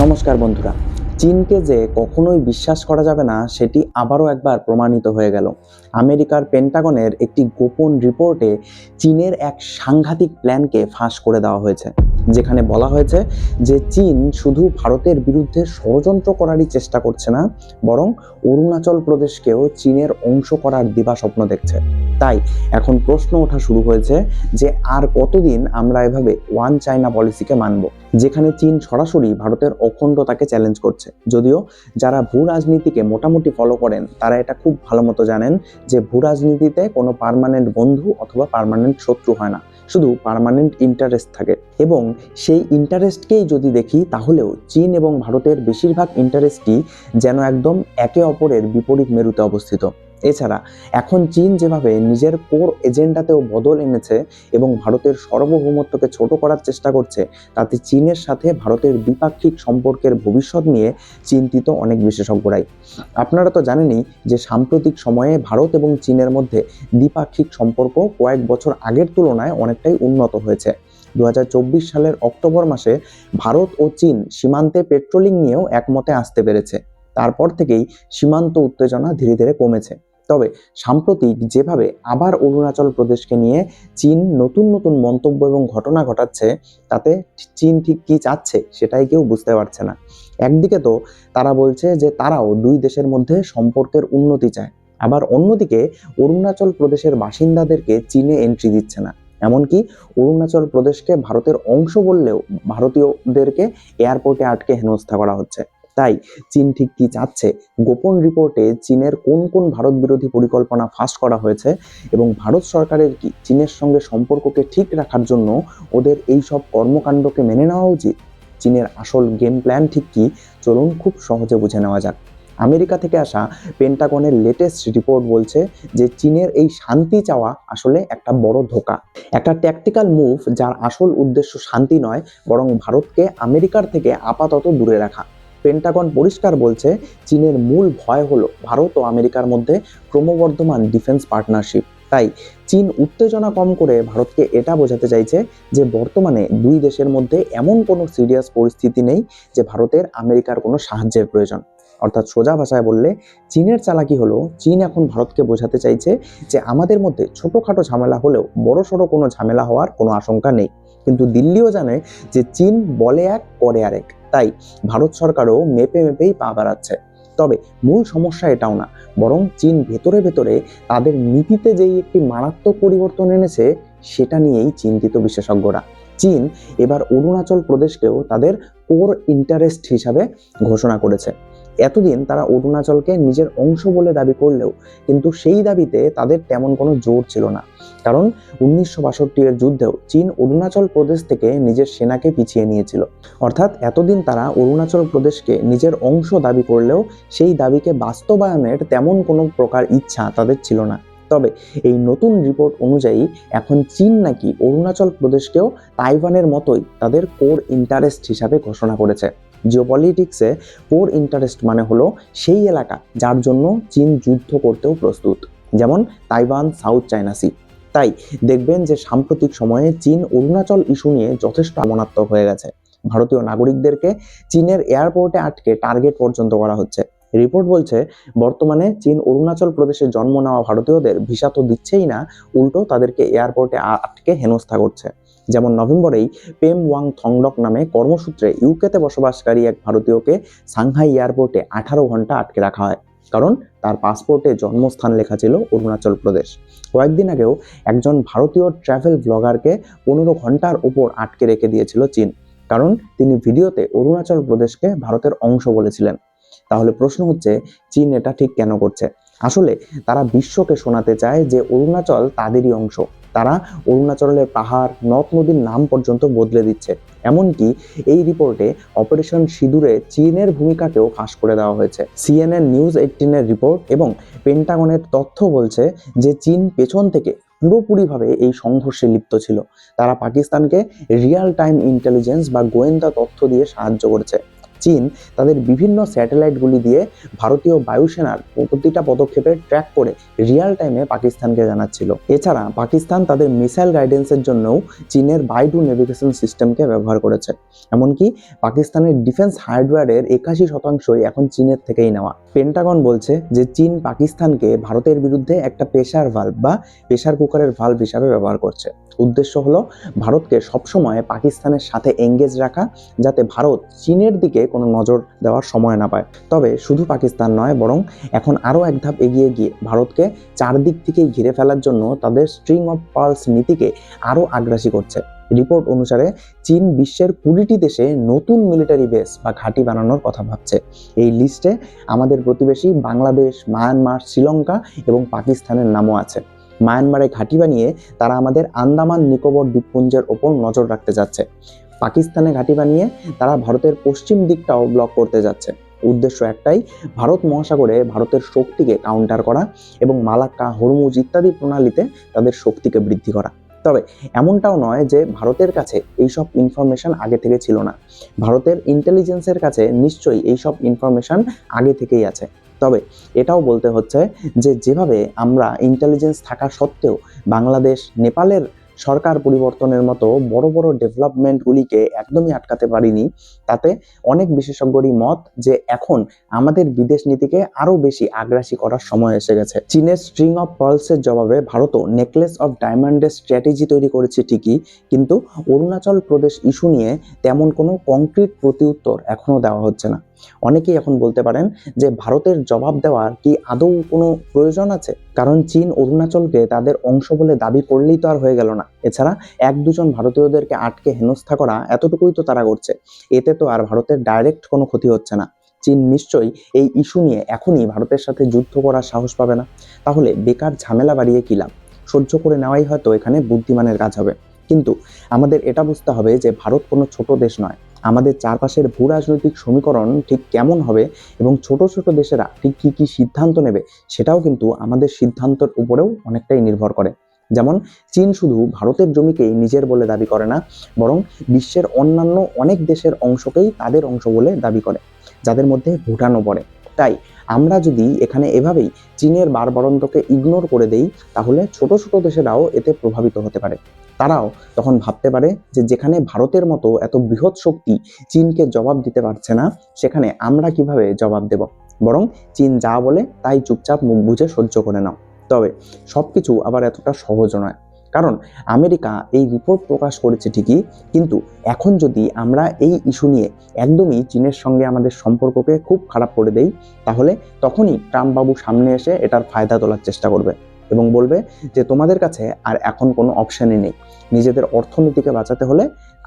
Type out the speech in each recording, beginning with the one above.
নমস্কার বন্ধুরা। চীনকে যে কখনোই বিশ্বাস করা যাবে না সেটি আবারও একবার প্রমাণিত হয়ে গেল। আমেরিকার পেন্টাগনের একটি গোপন রিপোর্টে চীনের এক সাংঘাতিক প্ল্যানকে ফাঁস করে দেওয়া হয়েছে, যেখানে বলা হয়েছে যে চীন শুধু ভারতের বিরুদ্ধে ষড়যন্ত্র করারই চেষ্টা করছে না, বরং অরুণাচল প্রদেশকেও চীনের অংশ করার দিবাস্বপ্ন দেখছে। তাই এখন প্রশ্ন ওঠা শুরু হয়েছে যে আর কতদিন আমরা এভাবে ওয়ান চায়না পলিসিকে মানব, যেখানে চীন সরাসরি ভারতের অখণ্ডতাকে চ্যালেঞ্জ করছে। যদিও যারা ভূ রাজনীতিকে মোটামুটি ফলো করেন তারা এটা খুব ভালো মতো জানেন যে ভূ রাজনীতিতে কোনো পার্মানেন্ট বন্ধু অথবা পার্মানেন্ট শত্রু হয় না, শুধু পার্মানেন্ট ইন্টারেস্ট থাকে। এবং সেই ইন্টারেস্টকেই যদি দেখি তাহলেও চীন এবং ভারতের বেশিরভাগ ইন্টারেস্টই যেন একদম একে অপরের বিপরীত মেরুতে অবস্থিত। এছাড়া এখন চীন যেভাবে নিজের কোর এজেন্ডাতেও বদল এনেছে এবং ভারতের সার্বভৌমত্বকে ছোট করার চেষ্টা করছে, তাতে চীনের সাথে ভারতের দ্বিপাক্ষিক সম্পর্কের ভবিষ্যৎ নিয়ে চিন্তিত অনেক বিশেষজ্ঞরাই। আপনারা তো জানেনই যে সাম্প্রতিক সময়ে ভারত এবং চীনের মধ্যে দ্বিপাক্ষিক সম্পর্ক কয়েক বছর আগের তুলনায় অনেকটাই উন্নত হয়েছে। 2024 সালের অক্টোবর মাসে ভারত ও চীন সীমান্তে পেট্রোলিং নিয়েও একমতে আসতে পেরেছে। তারপর থেকেই সীমান্ত উত্তেজনা ধীরে ধীরে কমেছে। তবে সাম্প্রতিক যেভাবে আবার অরুণাচল প্রদেশকে নিয়ে চীন নতুন নতুন মন্তব্য এবং ঘটনা ঘটাচ্ছে, তাতে চীন ঠিক কি চাচ্ছে সেটাই কেউ বুঝতে পারছে না। একদিকে তো তারা বলছে যে তারাও দুই দেশের মধ্যে সম্পর্কের উন্নতি চায়, আবার অন্যদিকে অরুণাচল প্রদেশের বাসিন্দাদেরকে চীনে এন্ট্রি দিচ্ছে না। এমনকি অরুণাচল প্রদেশকে ভারতের অংশ বললেও ভারতীয়দেরকে এয়ারপোর্টে আটকে হেনস্থা করা হচ্ছে। তাই চীন ঠিক কি চাচ্ছে? গোপন রিপোর্টে চীনের কোন কোন ভারত বিরোধী পরিকল্পনা ফাঁস করা হয়েছে এবং ভারত সরকারের কি চীনের সঙ্গে সম্পর্ককে ঠিক রাখার জন্য ওদের এই সব কর্মকাণ্ডকে মেনে নেওয়া উচিত? চীনের আসল গেম প্ল্যান ঠিক কি? চলুন খুব সহজে বুঝে নেওয়া যাক। আমেরিকা থেকে আসা পেন্টাগনের লেটেস্ট রিপোর্ট বলছে যে চীনের এই শান্তি চাওয়া আসলে একটা বড় ধোঁকা, একটা ট্যাকটিক্যাল মুভ, যার আসল উদ্দেশ্য শান্তি নয়, বরং ভারতকে আমেরিকার থেকে আপাতত দূরে রাখা। পেন্টাগন পরিষ্কার বলছে চীনের মূল ভয় হলো ভারত ও আমেরিকার মধ্যে ক্রমবর্ধমান ডিফেন্স পার্টনারশিপ। তাই চীন উত্তেজনা কম করে ভারতকে এটা বোঝাতে চাইছে যে বর্তমানে দুই দেশের মধ্যে এমন কোনো সিরিয়াস পরিস্থিতি নেই যে ভারতের আমেরিকার কোনো সাহায্যের প্রয়োজন। অর্থাৎ সোজা ভাষায় বললে চীনের চালাকি হলো চীন এখন ভারতকে বোঝাতে চাইছে যে আমাদের মধ্যে ছোটখাটো ঝামেলা হলেও বড়সড় কোনো ঝামেলা হওয়ার কোনো আশঙ্কা নেই। কিন্তু দিল্লিও জানে যে চীন বলে এক করে আরেক, তাই ভারত সরকারও মেপে মেপেই পা বাড়াচ্ছে। তবে মূল সমস্যা এটাও না, বরং চীন ভেতরে ভেতরে তাদের নীতিতে যেই একটি মারাত্মক পরিবর্তন এনেছে সেটা নিয়েই চিন্তিত বিশেষজ্ঞরা। চীন এবার অরুণাচল প্রদেশকেও তাদের কোর ইন্টারেস্ট হিসাবে ঘোষণা করেছে। এতদিন তারা অরুণাচলকে নিজের অংশ বলে দাবি করলেও কিন্তু সেই দাবিতে তাদের তেমন কোনো জোর ছিল না, কারণ 1962 এর যুদ্ধেও চীন অরুণাচল প্রদেশ থেকে নিজের সেনাকে পিছিয়ে নিয়েছিল। অর্থাৎ এতদিন তারা অরুণাচল প্রদেশকে নিজের অংশ দাবি করলেও সেই দাবিকে বাস্তবায়নের তেমন কোনো প্রকার ইচ্ছা তাদের ছিল না। তবে এই নতুন রিপোর্ট অনুযায়ী এখন চীন নাকি অরুণাচল প্রদেশকেও তাইওয়ানের মতোই তাদের কোর ইন্টারেস্ট হিসাবে ঘোষণা করেছে। জিওপলিটিক্সে কোর ইন্টারেস্ট মানে হলো সেই এলাকা যার জন্য চীন যুদ্ধ করতেও প্রস্তুত, যেমন তাইওয়ান, সাউথ চায়না সি। তাই দেখবেন যে সাম্প্রতিক সময়ে চীন অরুণাচল ইস্যু নিয়ে যথেষ্ট আক্রমণাত্মক হয়ে গেছে। ভারতীয় নাগরিকদেরকে চীনের এয়ারপোর্টে আটকে টার্গেট পর্যন্ত করা হচ্ছে। রিপোর্ট বলছে বর্তমানে চীন অরুণাচল প্রদেশে জন্ম নেওয়া ভারতীয়দের ভিসা তো দিচ্ছেই না, উল্টো তাদেরকে এয়ারপোর্টে আটকে হেনস্থা করছে। যেমন নভেম্বরেই পেম ওয়াং থংডক নামে কর্মসূত্রে ইউকেতে বসবাসকারী এক ভারতীয়কে সাংহাই এয়ারপোর্টে 18 ঘন্টা আটকে রাখা হয়, কারণ তার পাসপোর্টে জন্মস্থান লেখা ছিল অরুণাচল প্রদেশ। কয়েকদিন আগেও একজন ভারতীয় ট্রাভেল ব্লগারকে 15 ঘন্টার উপর আটকে রেখে দিয়েছিল চীন, কারণ তিনি ভিডিওতে অরুণাচল প্রদেশকে ভারতের অংশ বলেছিলেন। তাহলে প্রশ্ন হচ্ছে চীন এটা ঠিক কেন করছে? আসলে তারা বিশ্বকে শোনাতে চায় যে অরুণাচল তাদেরই অংশ। তারা অরুণাচলের পাহাড়, নদ নদীর নাম পর্যন্ত বদলে দিচ্ছে। এমনকি এই রিপোর্টে অপারেশন সিঁদুরে চীনের ভূমিকাকেও ফাঁস করে দেওয়া হয়েছে। CNN নিউজ 18 এর রিপোর্ট এবং পেন্টাগনের তথ্য বলছে যে চীন পেছন থেকে পুরোপুরিভাবে এই সংঘর্ষে লিপ্ত ছিল। তারা পাকিস্তানকে রিয়েল টাইম ইন্টেলিজেন্স বা গোয়েন্দা তথ্য দিয়ে সাহায্য করেছে। চীন তাদের বিভিন্ন স্যাটেলাইটগুলি দিয়ে ভারতীয় বায়ুসেনার প্রতিটা পদক্ষেপে ট্র্যাক করে রিয়েল টাইমে পাকিস্তানকে জানাচ্ছিল। এছাড়া পাকিস্তান তাদের মিসাইল গাইডেন্সের জন্যও চীনের বাইডু নেভিগেশন সিস্টেমকে ব্যবহার করেছে। এমনকি পাকিস্তানের ডিফেন্স হার্ডওয়্যারের 81% এখন চীনের থেকেই নেওয়া। পেন্টাগন বলছে যে চীন পাকিস্তানকে ভারতের বিরুদ্ধে একটা প্রেসার ভালভ বা প্রেসার কুকারের ভালভ হিসাবে ব্যবহার করছে। উদ্দেশ্য হলো ভারতকে সবসময় পাকিস্তানের সাথে এঙ্গেজ রাখা, যাতে ভারত চীনের দিকে কোনো নজর দেওয়ার সময় না পায়। তবে শুধু পাকিস্তান নয়, বরং এখন আরও এক ধাপ এগিয়ে গিয়ে ভারতকে চারদিক থেকেই ঘিরে ফেলার জন্য তাদের স্ট্রিং অফ পার্লস নীতিকে আরও আগ্রাসী করছে। রিপোর্ট অনুসারে চীন বিশ্বের 20টি দেশে নতুন মিলিটারি বেস বা ঘাঁটি বানানোর কথা ভাবছে। এই লিস্টে আমাদের প্রতিবেশী বাংলাদেশ, মায়ানমার, শ্রীলঙ্কা এবং পাকিস্তানের নামও আছে। মায়ানমারে ঘাঁটি বানিয়ে তারা আমাদের আন্দামান নিকোবর দ্বীপপুঞ্জের ওপর নজর রাখতে যাচ্ছে। পাকিস্তানে ঘাঁটি বানিয়ে তারা ভারতের পশ্চিম দিকটাও ব্লক করতে যাচ্ছে। উদ্দেশ্য একটাই, ভারত মহাসাগরে ভারতের শক্তিকে কাউন্টার করা এবং মালাক্কা, হরমুজ ইত্যাদি প্রণালীতে তাদের শক্তিকে বৃদ্ধি করা। তবে এমনটাও নয় যে ভারতের কাছে এইসব ইনফরমেশন আগে থেকে ছিল না। ভারতের ইন্টেলিজেন্সের কাছে নিশ্চয়ই এইসব ইনফরমেশন আগে থেকেই আছে। তবে এটাও বলতে হচ্ছে যে যেভাবে আমরা ইন্টেলিজেন্স থাকা সত্ত্বেও বাংলাদেশ, নেপালের সরকার পরিবর্তনের মতো বড় বড় ডেভেলপমেন্টগুলিকে একদমই আটকাতে পারিনি, তাতে অনেক বিশেষজ্ঞরই মত যে এখন আমাদের বিদেশ নীতিকে আরও বেশি আগ্রাসী করার সময় এসে গেছে। চীনের স্ট্রিং অফ পার্লসের জবাবে ভারতও নেকলেস অফ ডায়মন্ডের স্ট্র্যাটেজি তৈরি করেছে ঠিকই, কিন্তু অরুণাচল প্রদেশ ইস্যু নিয়ে তেমন কোনো কংক্রিট প্রতিউত্তর এখনও দেওয়া হচ্ছে না। অনেকেই এখন বলতে পারেন যে ভারতের জবাব দেওয়ার কি আদৌ কোনো প্রয়োজন আছে? কারণ চীন অরুণাচলকে তাদের অংশ বলে দাবি করলেই তো আর হয়ে গেল না। এছাড়া 1-2 জন ভারতীয়দেরকে আটকে হেনস্থা করা, এতটুকুই তো তারা করছে। এতে তো আর ভারতের ডাইরেক্ট কোনো ক্ষতি হচ্ছে না। চীন নিশ্চয়ই এই ইস্যু নিয়ে এখনই ভারতের সাথে যুদ্ধ করার সাহস পাবে না। তাহলে বেকার ঝামেলা বাড়িয়ে কি লাভ? সহ্য করে নেওয়াই হয়তো এখানে বুদ্ধিমানের কাজ হবে। কিন্তু আমাদের এটা বুঝতে হবে যে ভারত কোনো ছোট দেশ নয়। আমাদের চারপাশের ভূ রাজনৈতিক সমীকরণ ঠিক কেমন হবে এবং ছোট ছোট দেশেরা ঠিক কি কি সিদ্ধান্ত নেবে, সেটাও কিন্তু আমাদের সিদ্ধান্তের উপরেও অনেকটাই নির্ভর করে। যেমন চীন শুধু ভারতের জমিকেই নিজের বলে দাবি করে না, বরং বিশ্বের অন্যান্য অনেক দেশের অংশকেই তাদের অংশ বলে দাবি করে, যাদের মধ্যে ভুটানও পড়ে। তাই আমরা যদি এখানে এভাবেই চীনের বাড়বাড়ন্তকে ইগনোর করে দেই, তাহলে ছোট ছোট দেশেরাও এতে প্রভাবিত হতে পারে। তারাও তখন ভাবতে পারে যে যেখানে ভারতের মতো এত বৃহৎ শক্তি চীনকে জবাব দিতে পারছে না, সেখানে আমরা কিভাবে জবাব দেব? বরং চীন যা বলে তাই চুপচাপ মুখ বুজে সহ্য করে নাও। তবে সবকিছু আবার এতটা সহজ নয়, কারণ আমেরিকা এই রিপোর্ট প্রকাশ করেছে ঠিকই, কিন্তু এখন যদি আমরা এই ইস্যু নিয়ে একদমই চীনের সঙ্গে আমাদের সম্পর্ককে খুব খারাপ করে দেই, তাহলে তখনই ট্রাম্প বাবু সামনে এসে এটার ফায়দা তোলার চেষ্টা করবে এবং বলবে যে তোমাদের কাছে আর এখন কোনো অপশানই নেই, নিজেদের অর্থনীতিকে বাঁচাতে হলে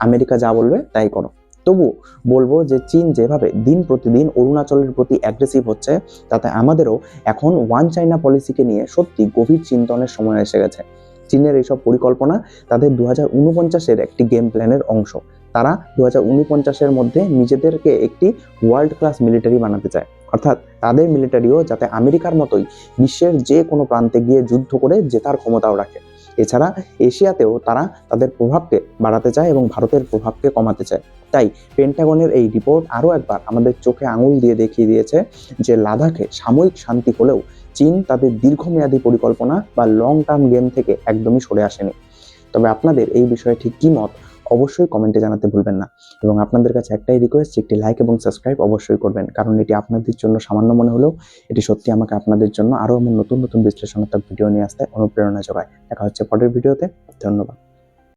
আমেরিকা যা বলবে তাই করো। তবু বলবো যে চীন যেভাবে দিন প্রতিদিন অরুণাচলের প্রতি অ্যাগ্রেসিভ হচ্ছে, তাতে আমাদেরও এখন ওয়ান চাইনা পলিসিকে নিয়ে সত্যি গভীর চিন্তনের সময় এসে গেছে। চীনের এইসব পরিকল্পনা তাদের 2049-এর একটি গেম প্ল্যানের অংশ। তারা 2049-এর মধ্যে নিজেদেরকে একটি ওয়ার্ল্ড ক্লাস মিলিটারি বানাতে চায়, অর্থাৎ তাদের মিলিটারিও যাতে আমেরিকার মতোই বিশ্বের যে কোনো প্রান্তে গিয়ে যুদ্ধ করে জেতার ক্ষমতাও রাখে। এছাড়া এশিয়াতেও তারা তাদের প্রভাবকে বাড়াতে চায় এবং ভারতের প্রভাবকে কমাতে চায়। তাই পেন্টাগনের এই রিপোর্ট আরও একবার আমাদের চোখে আঙুল দিয়ে দেখিয়ে দিয়েছে যে লাদাখে সাময়িক শান্তি হলেও চীন তাদের দীর্ঘমেয়াদী পরিকল্পনা বা লং টার্ম গেম থেকে একদমই সরে আসেনি। তবে আপনাদের এই বিষয়ে ঠিক কী মত অবশ্যই কমেন্টে জানাতে ভুলবেন না, এবং আপনাদের কাছে একটাই রিকোয়েস্ট, একটি লাইক এবং সাবস্ক্রাইব অবশ্যই করবেন, কারণ এটি আপনাদের জন্য সামান্য মনে হলেও এটি সত্যি আমাকে আপনাদের জন্য আরও এমন নতুন নতুন বিশ্লেষণাত্মক ভিডিও নিয়ে আসতে অনুপ্রেরণা যোগায়। দেখা হচ্ছে পরের ভিডিওতে। ধন্যবাদ।